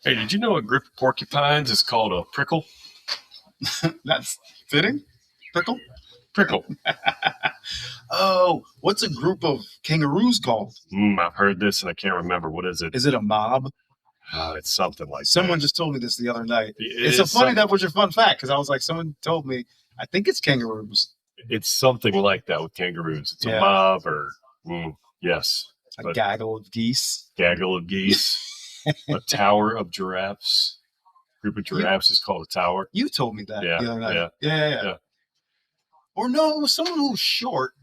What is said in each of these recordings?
Hey, did you know a group of porcupines is called a prickle? That's fitting. Pickle. Prickle. Oh, what's a group of kangaroos called? I've heard this and I can't remember. What is it? Is it a mob? It's something like Someone that. just told me this the other night. It It's so is funny that was your fun fact because I was like, someone told me. I think it's kangaroos. It's something like that with kangaroos. It's Yeah. a mob or yes, A But- gaggle of geese. gaggle of geese, a tower of giraffes. Group of giraffes is called a tower. You told me that Yeah, the other night. yeah. Yeah. Or no, it was someone who was short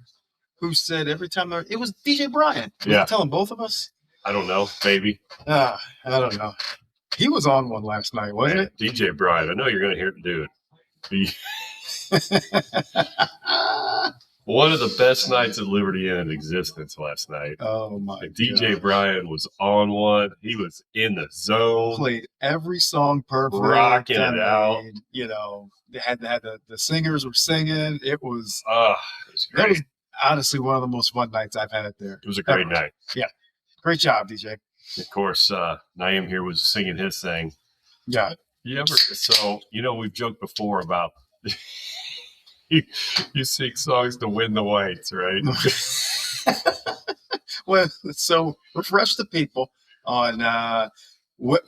who said every time it was DJ Bryant. Was Yeah. he telling both of us? I don't know, maybe. I don't know. He was on one last night, wasn't Man, DJ Brian, I know you're going to hear him do it. it? One of the best nights at Liberty Inn in existence last night. Oh my And DJ God. Brian was on one. He was in the zone. Played every song perfect. Rocking it I mean, out. You know, they had the singers were singing. It was It was that great. was honestly one of the most fun nights I've had there. It was a great ever. night. Great job, DJ. Of course, Naeem here was singing his thing. Yeah. We've joked before about you sing songs to win the whites, right? Well, so refresh the people on what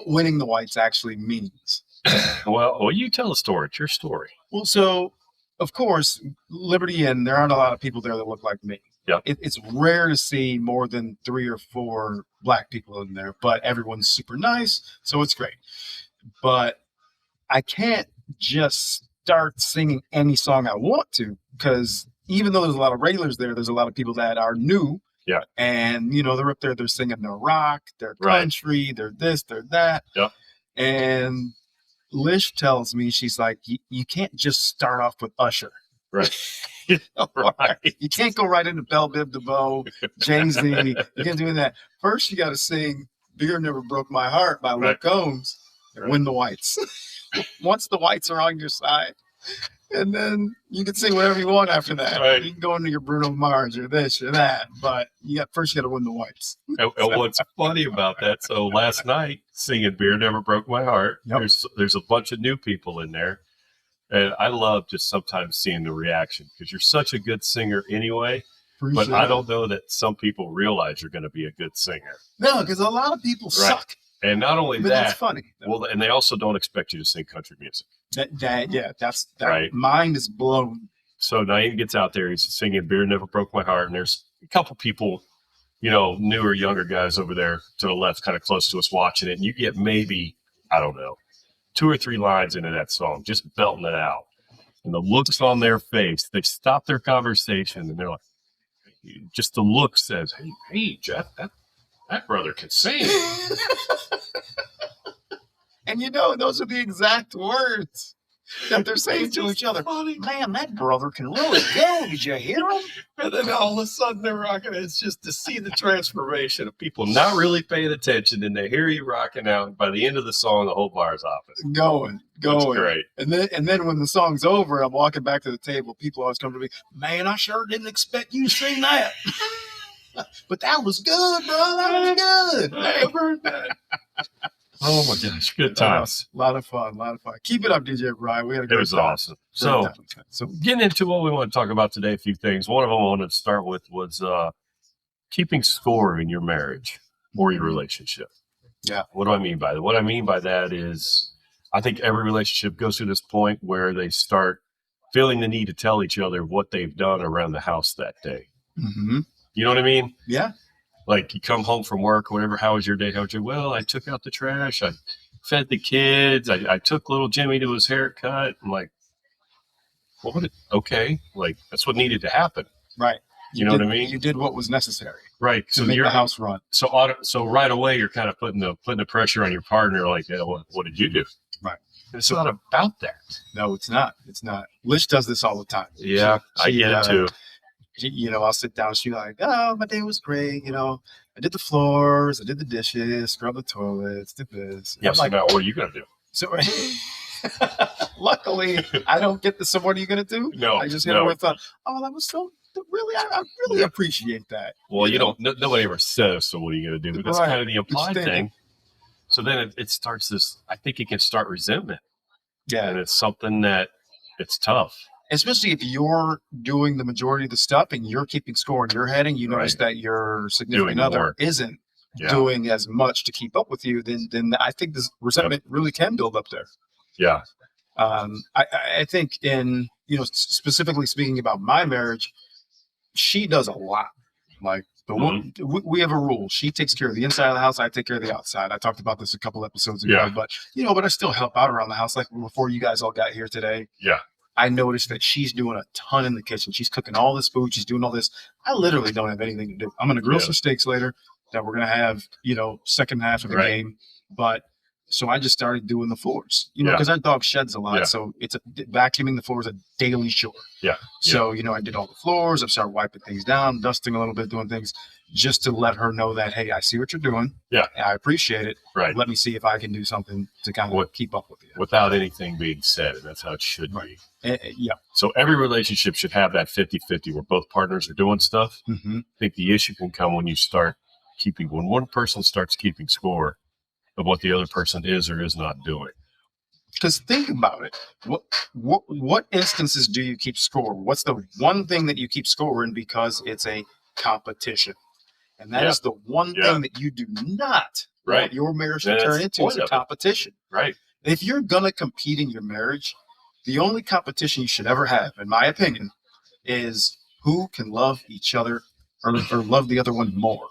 winning the whites actually means. Well, you tell the story. It's your story. Well, so of course, Liberty Inn, there aren't a lot of people there that look like me. Yep. It's rare to see more than 3 or 4 black people in there, but everyone's super nice, so it's great. But I can't just start singing any song I want to, because even though there's a lot of regulars there, there's a lot of people that are new. Yeah. And, they're up there, they're singing their rock, their Right. country, their this, their that. Yep. And Lish tells me, she's like, you can't just start off with Usher. Right. Right. You can't go right into Bell Biv DeVoe, James Lee. You can't do that. First, you got to sing Beer Never Broke My Heart by Luke Right. Combs and Right. win the whites. Once the whites are on your side, and then you can sing whatever you want after that. Right. You can go into your Bruno Mars or this or that, but first you got to win the whites. And what's funny about that? So last night, singing "Beer Never Broke My Heart," Yep. there's a bunch of new people in there, and I love just sometimes seeing the reaction because you're such a good singer anyway. But I don't know that some people realize you're going to be a good singer, No, because a lot of people Right. suck. and not only But that's that, funny. well, and they also don't expect you to sing country music. That's Right. mind is blown. So Naeem gets out there, he's singing "Beer Never Broke My Heart," and there's a couple people, newer, younger guys over there to the left, kind of close to us watching it, and you get maybe, I don't know, 2 or 3 lines into that song, just belting it out. And the looks on their face, they stop their conversation and they're like, just the look says, hey, Jeff, that brother can sing. And those are the exact words that they're saying to each other. Funny. Man, that brother can really go. Did you hear him? And then all of a sudden they're rocking. It's just to see the transformation of people not really paying attention, and they hear you rocking out. And by the end of the song, the whole bar's off it. Going. It's great. And then when the song's over, I'm walking back to the table. People always come to me, man, I sure didn't expect you to sing that. But that was good, bro. That was good. I've heard that. Oh my gosh, good times. A lot of fun. Keep it up, DJ Brian. We had a It great was time. awesome. Great So time. getting into what we want to talk about today, a few things. One of them I wanted to start with was keeping score in your marriage or your relationship. Yeah. What do I mean by that? What I mean by that is I think every relationship goes through this point where they start feeling the need to tell each other what they've done around the house that day. Mm-hmm. You know what I mean? Yeah. Like you come home from work, whatever, how was your day? Well, I took out the trash. I fed the kids. I took little Jimmy to his haircut. I'm like, okay. Like that's what needed to happen. Right. You know what I mean? You did what was necessary Right. to So make you're the house run. so right away, you're kind of putting the pressure on your partner. Like, yeah, what did you do? Right. It's not about that. No, it's not. It's not. Lish does this all the time. Yeah, I get it too. I'll sit down. She's like, "Oh, my day was great. I did the floors, I did the dishes, scrubbed the toilets, did this." Yeah. I'm So like, now what are you gonna do? so. Luckily, I don't get the. So what are you gonna do? No, I just hit her with, "Oh, that was so really. I really appreciate that." Well, you don't. Nobody ever says. So what are you gonna do? But that's Right. kind of the implied Just thing. So then it starts this, I think it can start resentment. Yeah. And it's something that it's tough. Especially if you're doing the majority of the stuff and you're keeping score in your head and you notice Right. that your significant Doing other more. isn't Yeah. doing as much to keep up with you, then I think this resentment really can build up there. Yeah. I think in, specifically speaking about my marriage, she does a lot. Like we have a rule. She takes care of the inside of the house. I take care of the outside. I talked about this a couple episodes ago, Yeah. but I still help out around the house. Like before you guys all got here today. Yeah. I noticed that she's doing a ton in the kitchen. She's cooking all this food. She's doing all this. I literally don't have anything to do. I'm going to grill some steaks later that we're going to have, second half of the game. But so I just started doing the floors, because our dog sheds a lot. So it's vacuuming the floors a daily chore. Yeah. So, I did all the floors. I've started wiping things down, dusting a little bit, doing things just to let her know that, hey, I see what you're doing. Yeah. I appreciate it. Right. Let me see if I can do something to kind of keep up with you. Without anything being said. And that's how it should be. Yeah. So every relationship should have that 50-50 where both partners are doing stuff. Mm-hmm. I think the issue can come when when one person starts keeping score of what the other person is or is not doing. Because think about it. What instances do you keep score? What's the one thing that you keep scoring because it's a competition? And that is the one thing that you do not want your marriage to turn into is a competition. Right. If you're going to compete in your marriage, the only competition you should ever have, in my opinion, is who can love each other or love the other one more.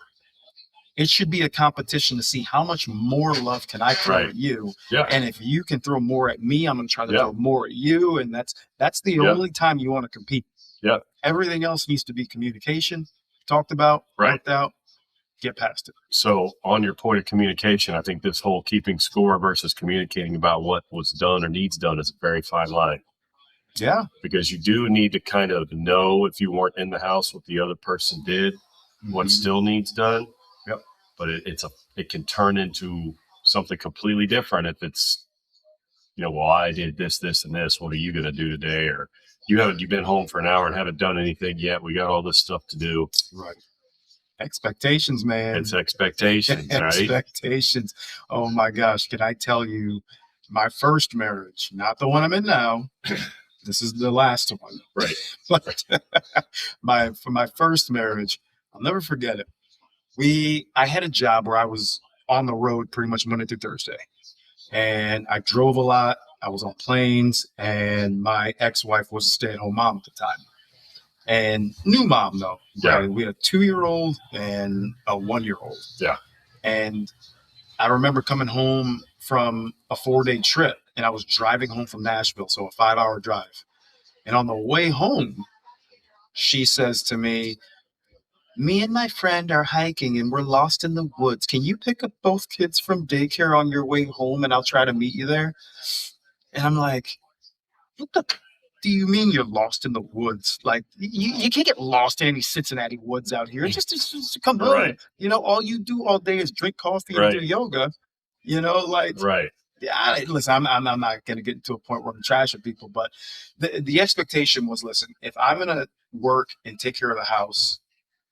It should be a competition to see how much more love can I throw at you. Yeah. And if you can throw more at me, I'm going to try to throw more at you. And that's the only time you want to compete. Yeah. Everything else needs to be communication, talked about, worked out, get past it. So on your point of communication, I think this whole keeping score versus communicating about what was done or needs done is a very fine line. Yeah. Because you do need to kind of know, if you weren't in the house, what the other person did, what still needs done. Yep. But it can turn into something completely different if it's, well, I did this, and this. What are you going to do today? Or you've been home for an hour and haven't done anything yet. We got all this stuff to do. Right. Expectations, man. It's expectations, right? Expectations. Oh my gosh. Can I tell you my first marriage, not the one I'm in now. This is the last one. Right. But for my first marriage, I'll never forget it. I had a job where I was on the road pretty much Monday through Thursday. And I drove a lot. I was on planes, and my ex-wife was a stay-at-home mom at the time. And new mom, though. Yeah. Right? We had a 2-year-old and a 1-year-old. Yeah. And I remember coming home from a 4-day trip, and I was driving home from Nashville, so a 5-hour drive. And on the way home, she says to me, "Me and my friend are hiking and we're lost in the woods. Can you pick up both kids from daycare on your way home and I'll try to meet you there?" And I'm like, what the do you mean you're lost in the woods? Like, you can't get lost in any Cincinnati woods out here. Just come home. Right. All you do all day is drink coffee and do yoga. Right. Yeah, listen, I'm not going to get to a point where I'm trashing people, but the expectation was, listen, if I'm going to work and take care of the house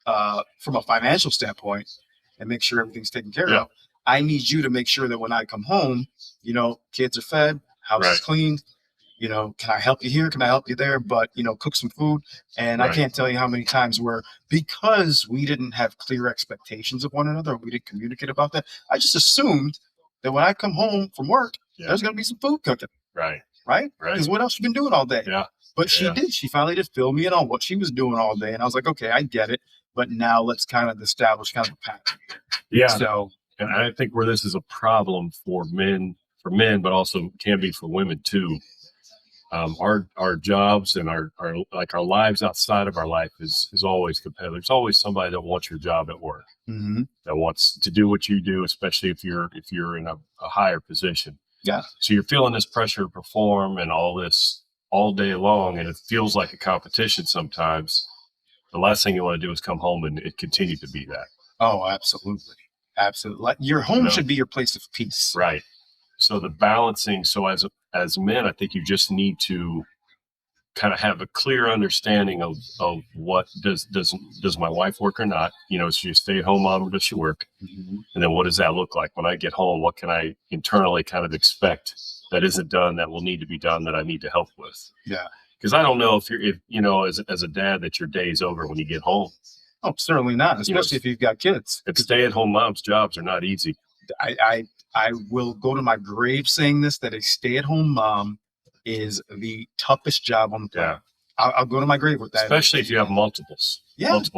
from a financial standpoint and make sure everything's taken care of, I need you to make sure that when I come home, kids are fed, house is cleaned. Can I help you here? Can I help you there? But, cook some food. And I can't tell you how many times where, because we didn't have clear expectations of one another, we didn't communicate about that, I just assumed that when I come home from work, there's going to be some food cooking. Right. Right? Because what else you been doing all day? Yeah. But she did. She finally did fill me in on what she was doing all day. And I was like, okay, I get it. But now let's kind of establish kind of a pattern. Yeah. So, and I think where this is a problem for men, but also can be for women too. Our jobs and our lives outside of our life is always competitive. There's always somebody that wants your job at work, that wants to do what you do, especially if you're in a higher position. Yeah. So you're feeling this pressure to perform and all this all day long, and it feels like a competition sometimes. The last thing you want to do is come home and it continue to be that. Oh, absolutely. Absolutely. Your home should be your place of peace. Right. So the balancing. So as men, I think you just need to kind of have a clear understanding of what does my wife work or not? You know, is she a stay-at-home mom or does she work? Mm-hmm. And then what does that look like when I get home? What can I internally kind of expect that isn't done that will need to be done that I need to help with? Yeah. Because I don't know if you know, as a dad, that your day's over when you get home. Oh, certainly not, especially You know, if you've got kids. And stay-at-home moms' jobs are not easy. I will go to my grave saying this, that a stay-at-home mom is the toughest job on the planet. I'll go to my grave with that. Especially if you have multiple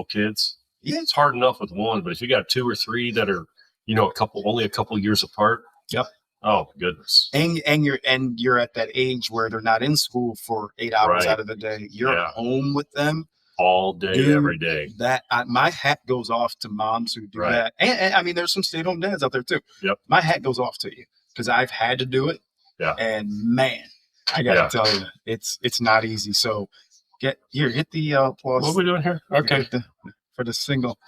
kids. Yeah. It's hard enough with one, but if you got 2 or 3 that are, you know, only a couple years apart. Yep. Oh goodness. And you're at that age where they're not in school for 8 hours out of the day. You're home with them all day, every day. That my hat goes off to moms who do that. And I mean, there's some stay-at-home dads out there too. Yep. My hat goes off to you because I've had to do it. Yeah. And man, I gotta tell you, it's not easy. So hit the applause. What are we doing here? Okay. For the single,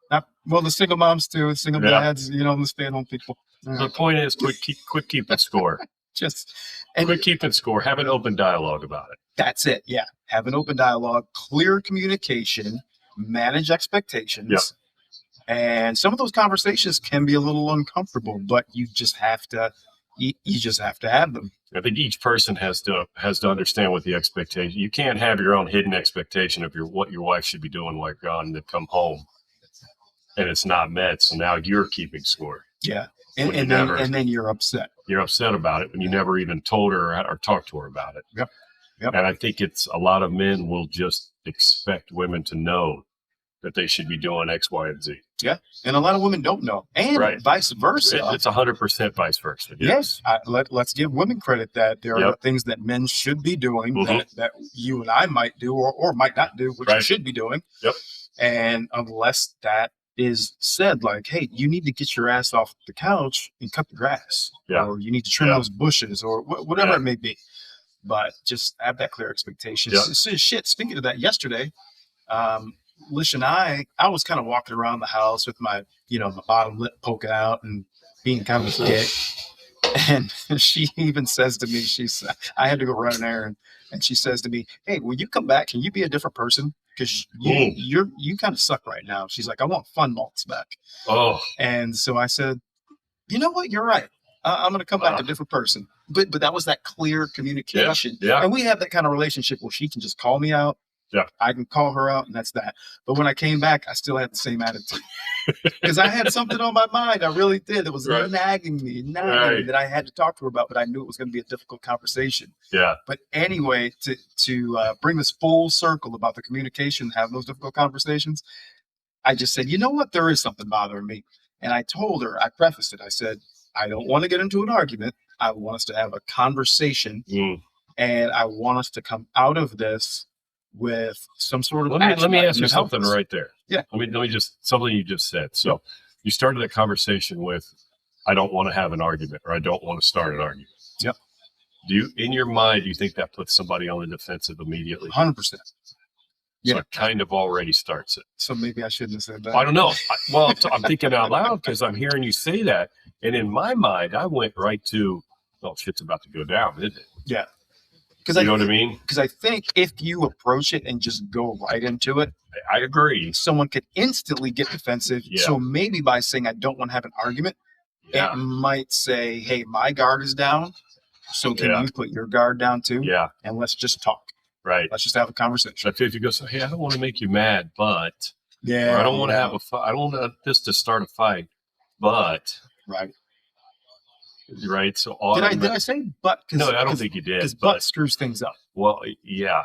the single moms too, single dads, you know, the stay-at-home people. The point is, quit keeping score. Quit keeping score. Have an open dialogue about it. That's it. Yeah. Have an open dialogue, clear communication, manage expectations. Yep. And some of those conversations can be a little uncomfortable, but you just have to have them. I think each person has to understand what the expectation. You can't have your own hidden expectation of what your wife should be doing while you're gone, and then come home and it's not met. So now you're keeping score. Yeah. And then you're upset. You're upset about it when you never even told her or talked to her about it. Yep. And I think it's a lot of men will just expect women to know that they should be doing X, Y, and Z. Yeah. And a lot of women don't know. And vice versa. It's 100% vice versa. Yes. Let's give women credit that there are things that men should be doing that you and I might do or might not do, which you should be doing. Yep. And unless that is said, like, hey, you need to get your ass off the couch and cut the grass. Yeah. Or you need to trim those bushes or whatever it may be. But just have that clear expectation. Yep. So, shit, speaking of that, yesterday, Lish and I was kind of walking around the house with my bottom lip poking out and being kind of a dick. And she even says to me, I had to go run an errand. And she says to me, hey, when you come back, can you be a different person? Because you kind of suck right now. She's like, I want fun malts back. Oh. And so I said, you know what? You're right. I'm going to come back a different person. But that was that clear communication. Yeah. And we have that kind of relationship where she can just call me out. Yeah. I can call her out, and that's that. But when I came back, I still had the same attitude. Because I had something on my mind. I really did. It was nagging me that I had to talk to her about, but I knew it was going to be a difficult conversation. Yeah. But anyway, to bring this full circle about the communication, having those difficult conversations, I just said, you know what? There is something bothering me. And I told her, I prefaced it. I said, I don't want to get into an argument. I want us to have a conversation. And I want us to come out of this with some sort of let me ask you something right there. Yeah. Let me just something you just said. So you started a conversation with, I don't want to have an argument, or I don't want to start an argument. Yep. In your mind, do you think that puts somebody on the defensive immediately? 100%. Yeah. So it kind of already starts it. So maybe I shouldn't have said that. I don't know. I'm thinking out loud because I'm hearing you say that. And in my mind, I went right to, oh, shit's about to go down, isn't it? Yeah. You know what I mean? Because I think if you approach it and just go right into it, I agree. Someone could instantly get defensive. Yeah. So maybe by saying I don't want to have an argument, it might say, hey, my guard is down. So can you put your guard down too? Yeah. And let's just talk. Right. Let's just have a conversation. But if you go say, hey, I don't want to make you mad, but I don't want to have a fight. I don't want this to start a fight, but right. So did I say but? No, I don't think you did. Because but screws things up. Well, yeah.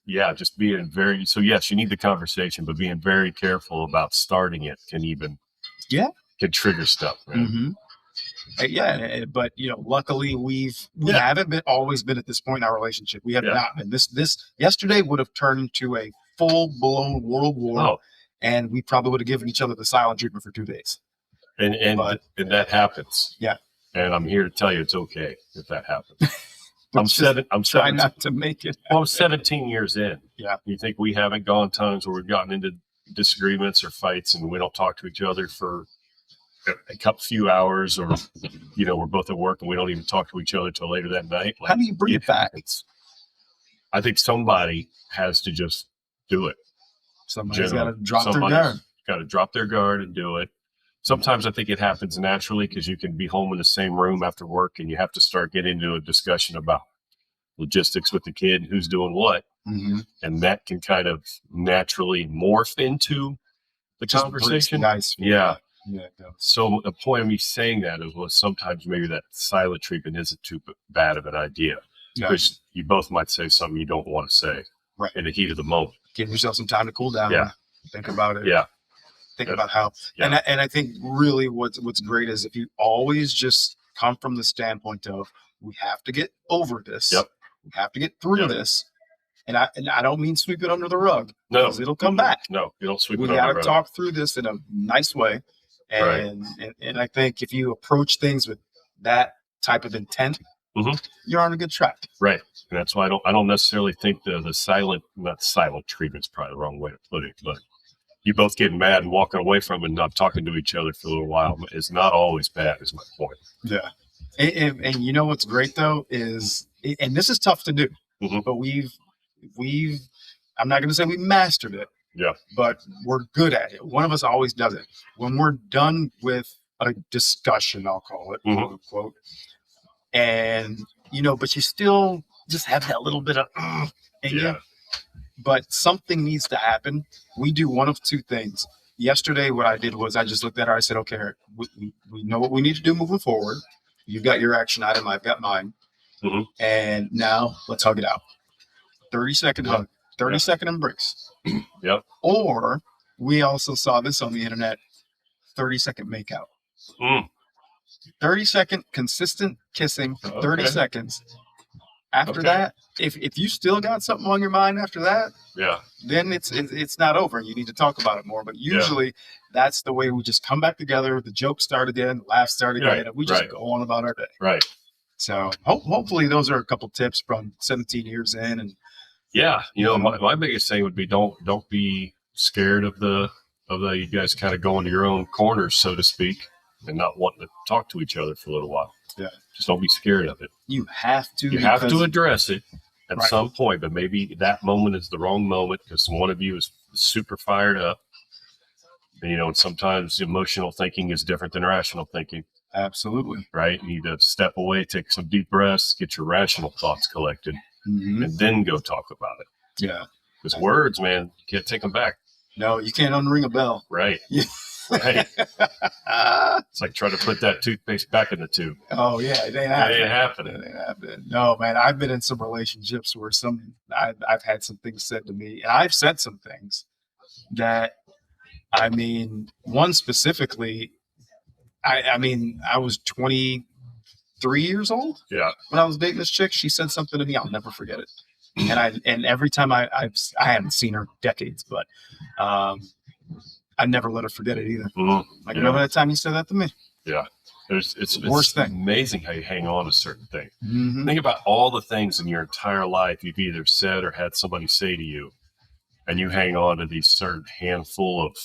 Just being very. So yes, you need the conversation, but being very careful about starting it can trigger stuff. Right? Mm-hmm. But luckily we haven't always been at this point in our relationship. We have not been. This yesterday would have turned into a full blown world war, and we probably would have given each other the silent treatment for 2 days. And that happens. Yeah. And I'm here to tell you it's okay if that happens. I'm try not to make it. Well, I'm 17 years in. Yeah. You think we haven't gone times where we've gotten into disagreements or fights and we don't talk to each other for a few hours, or we're both at work and we don't even talk to each other till later that night? How do you bring it back? I think somebody has to just do it. Somebody's got to Generally, drop their somebody's guard. got to drop their guard and do it. Sometimes I think it happens naturally because you can be home in the same room after work and you have to start getting into a discussion about logistics with the kid, who's doing what. Mm-hmm. And that can kind of naturally morph into the conversation. Nice. Yeah. Yeah. It does. So the point of me saying that was sometimes maybe that silent treatment isn't too bad of an idea. Yeah. Because you both might say something you don't want to say Right. in the heat of the moment. Give yourself some time to cool down. Yeah. Think about it. Yeah. Think Yeah. about how. Yeah. And I think really what's great is if you always just come from the standpoint of we have to get over this. Yep. We have to get through Yep. this. And I don't mean sweep it under the rug. No. 'Cause it'll come back. No, you don't sweep We it got under to the rug. talk through this in a nice way. And I think if you approach things with that type of intent, Mhm. you're on a good track. Right. And that's why I don't necessarily think the silent, not silent treatment's probably the wrong way to put it, but you both getting mad and walking away from it and not talking to each other for a little while is not always bad, is my point. Yeah. And you know what's great though is, and this is tough to do, Mhm. but I'm not going to say we mastered it. Yeah. But we're good at it. One of us always does it. When we're done with a discussion, I'll call it, Mhm. quote unquote, and but you still just have that little bit of in you. Yeah. But something needs to happen. We do one of two things. Yesterday, what I did was I just looked at her. I said, okay, we know what we need to do moving forward. You've got your action item. I've got mine. Mhm. And now let's hug it out. 30-second hug, 30-second embrace. Yep. Or we also saw this on the internet, 30-second makeout. Mm. 30-second consistent kissing for 30 Okay. seconds. After Okay. that, if you still got something on your mind after that, Yeah. then it's not over. You need to talk about it more. But usually that's the way we just come back together. The jokes start again, the laughs start again, Right, and we just right. go on about our day. Right. So hopefully those are a couple tips from 17 years in. And Yeah. My biggest thing would be don't be scared of you guys kind of going to your own corners, so to speak, and not wanting to talk to each other for a little while. Yeah. Just don't be scared of it. you have to. You have to because- address it at Right. some point, but maybe that moment is the wrong moment because one of you is super fired up. And sometimes emotional thinking is different than rational thinking, Absolutely. right? You need to step away, take some deep breaths, get your rational thoughts collected, Mhm. and then go talk about it. Yeah. Because words, man, you can't take them back. No, you can't unring a bell. Right. Yeah. Right. It's like trying to put that toothpaste back in the tube. Oh yeah, it ain't It happening. ain't happening. It ain't happening. No, man, I've been in some relationships where I've had some things said to me, and I've said some things that, one specifically, I was 23 years old Yeah. when I was dating this chick. She said something to me, I'll never forget it. And every time I haven't seen her decades, but I never let her forget it either. Mhm. Like, Yeah. remember that time you said that to me? It's Worst thing. amazing how you hang on to certain things. Mm-hmm. Think about all the things in your entire life you've either said or had somebody say to you, and you hang on to these certain handful of,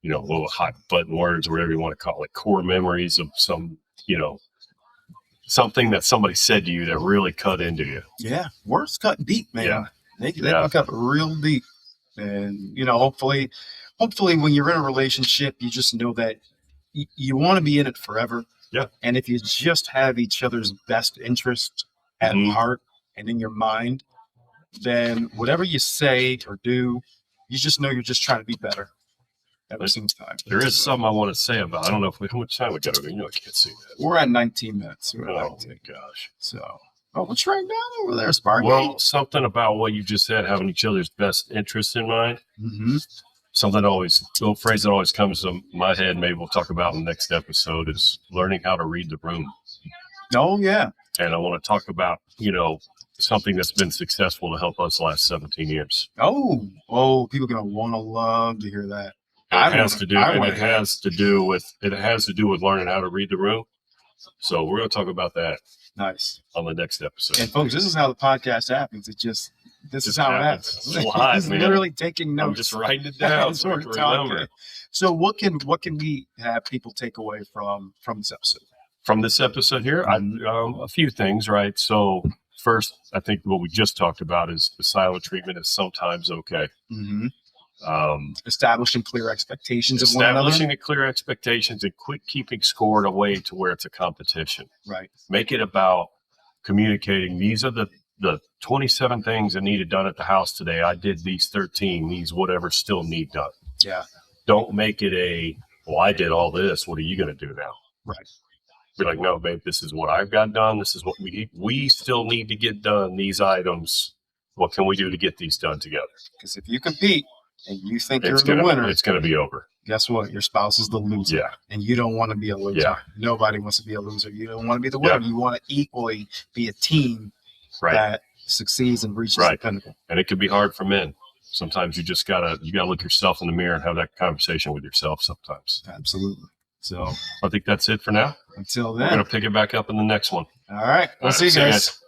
little hot button words or whatever you want to call it, core memories of some, something that somebody said to you that really cut into you. Yeah, words cut deep, man. Yeah. They Yeah. can cut real deep, and hopefully, when you're in a relationship, you just know that you want to be in it forever. Yeah. And if you just have each other's best interest at Mhm. heart and in your mind, then whatever you say or do, you just know you're just trying to be better every single time. There is something I want to say about. I don't know how much time we got. I can't see that. We're at 19 minutes. We're at Oh 19. my gosh. So, what's right down over there, Sparky? Well, something about what you just said, having each other's best interests in mind. Mm-hmm. Something little phrase that always comes to my head, maybe we'll talk about in the next episode, is learning how to read the room. Oh, yeah. And I want to talk about, something that's been successful to help us the last 17 years. Oh, people are going to want to love to hear that. It has to do with learning how to read the room. So we're going to talk about that Nice. on the next episode. And folks, this is how the podcast happens. This is how it happens. It's live, It's man. literally taking notes. I'm just writing it down As so I we're can remember. talking. So what can we have people take away from this episode? From this episode here, a few things, right? So first, I think what we just talked about is the silent treatment is sometimes okay. Mm-hmm. Um, Establishing clear expectations of one establishing another. the clear expectations and quit keeping score in a way to where it's a competition. Right. Make it about communicating. These are the 27 things that needed done at the house today. I did these 13, these whatever still need done. Yeah. Don't make it well, I did all this. What are you going to do now? Right. Be like, no, babe, this is what I've got done. This is what we still need to get done. These items. What can we do to get these done together? Because if you compete and you think It's you're the winner, it's going to be over. guess what? Your spouse is the loser. Yeah. And you don't want to be a loser. Yeah. Nobody wants to be a loser. You don't want to be the winner. Yeah. You want to equally be a team Right. that succeeds and reaches Right. the pinnacle. And it can be hard for men. Sometimes you just gotta look yourself in the mirror and have that conversation with yourself sometimes. Absolutely. So I think that's it for now. until We're then, going to pick it back up in the next one. all right. We'll All right, see you see you guys. guys.